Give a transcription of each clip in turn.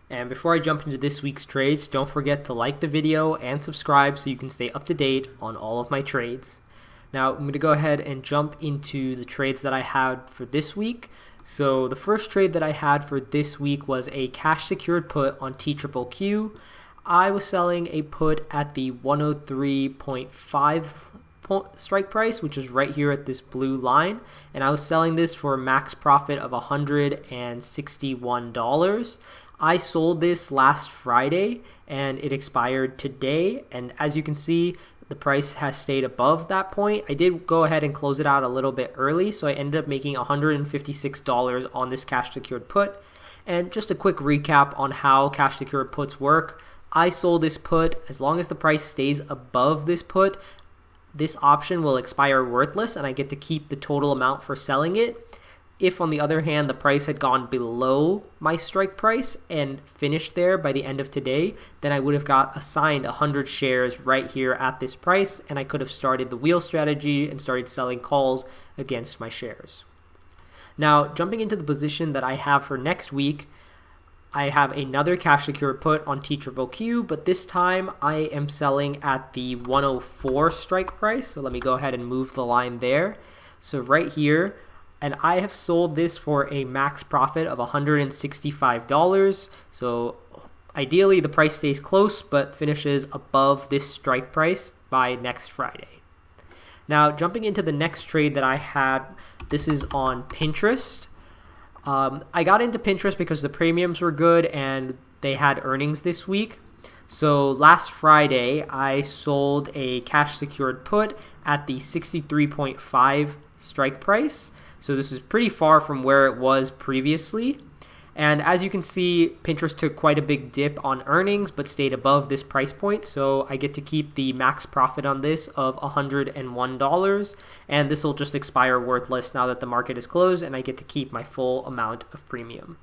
And before I jump into this week's trades, don't forget to like the video and subscribe so you can stay up to date on all of my trades. Now, I'm going to go ahead and jump into the trades that I had for this week. So the first trade that I had for this week was a cash secured put on Tqqq. I was selling a put at the 103.5 strike price, which is right here at this blue line, and I was selling this for a max profit of $161. I sold this last Friday and it expired today, and as you can see, the price has stayed above that point. I did go ahead and close it out a little bit early, so I ended up making $156 on this cash secured put. And just a quick recap on how cash secured puts work. I sold this put. As long as the price stays above this put, this option will expire worthless and I get to keep the total amount for selling it. If, on the other hand, the price had gone below my strike price and finished there by the end of today, then I would have got assigned 100 shares right here at this price, and I could have started the wheel strategy and started selling calls against my shares. Now, jumping into the position that I have for next week, I have another cash secured put on Tqqq, but this time I am selling at the 104 strike price. So let me go ahead and move the line there. So right here, and I have sold this for a max profit of $165. So ideally the price stays close but finishes above this strike price by next Friday. Now, jumping into the next trade that I had, this is on Pinterest. I got into Pinterest because the premiums were good and they had earnings this week. So last Friday, I sold a cash secured put at the 63.5 strike price. So this is pretty far from where it was previously. And as you can see, Pinterest took quite a big dip on earnings, but stayed above this price point. So I get to keep the max profit on this of $101. And this will just expire worthless now that the market is closed, and I get to keep my full amount of premium.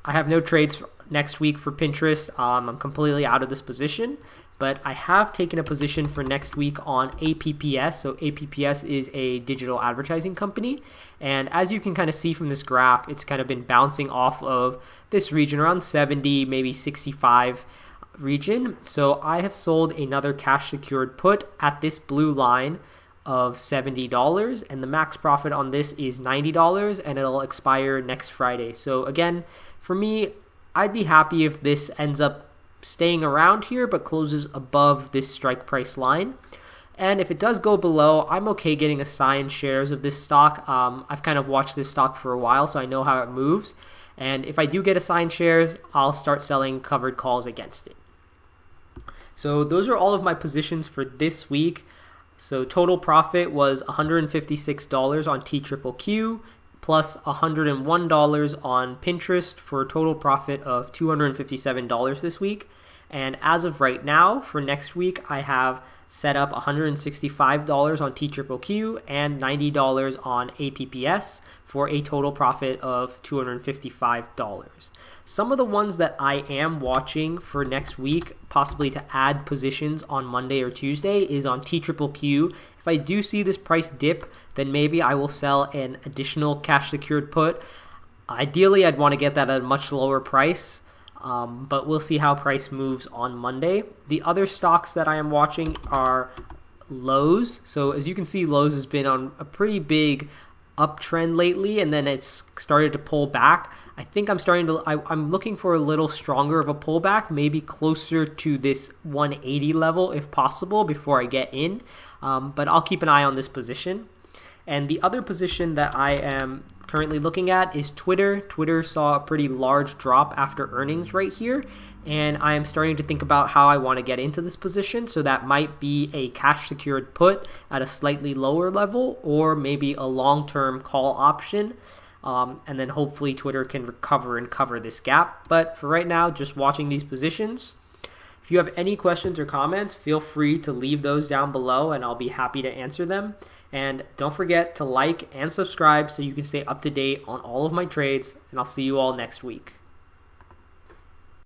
I have no trades next week for Pinterest. I'm completely out of this position, but I have taken a position for next week on APPS. So APPS is a digital advertising company, and as you can kind of see from this graph, it's kind of been bouncing off of this region around 70, maybe 65 region. So I have sold another cash secured put at this blue line of $70, and the max profit on this is $90, and it'll expire next Friday. So again, for me, I'd be happy if this ends up staying around here but closes above this strike price line. And if it does go below, I'm okay getting assigned shares of this stock. I've kind of watched this stock for a while, so I know how it moves. And if I do get assigned shares, I'll start selling covered calls against it. So those are all of my positions for this week. So total profit was $156 on Tqqq, plus $101 on Pinterest, for a total profit of $257 this week. And as of right now, for next week, I have set up $165 on Tqqq and $90 on APPS for a total profit of $255. Some of the ones that I am watching for next week, possibly to add positions on Monday or Tuesday, is on Tqqq. If I do see this price dip, then maybe I will sell an additional cash secured put. Ideally, I'd want to get that at a much lower price, but we'll see how price moves on Monday. The other stocks that I am watching are Lowe's. So as you can see, Lowe's has been on a pretty big uptrend lately, and then it's started to pull back. I think I'm looking for a little stronger of a pullback, maybe closer to this 180 level if possible before I get in, but I'll keep an eye on this position. And the other position that I am currently looking at is Twitter. Twitter saw a pretty large drop after earnings right here, and I am starting to think about how I want to get into this position. So that might be a cash secured put at a slightly lower level, or maybe a long-term call option. And then hopefully Twitter can recover and cover this gap. But for right now, just watching these positions. If you have any questions or comments, feel free to leave those down below and I'll be happy to answer them. And don't forget to like and subscribe so you can stay up to date on all of my trades, and I'll see you all next week.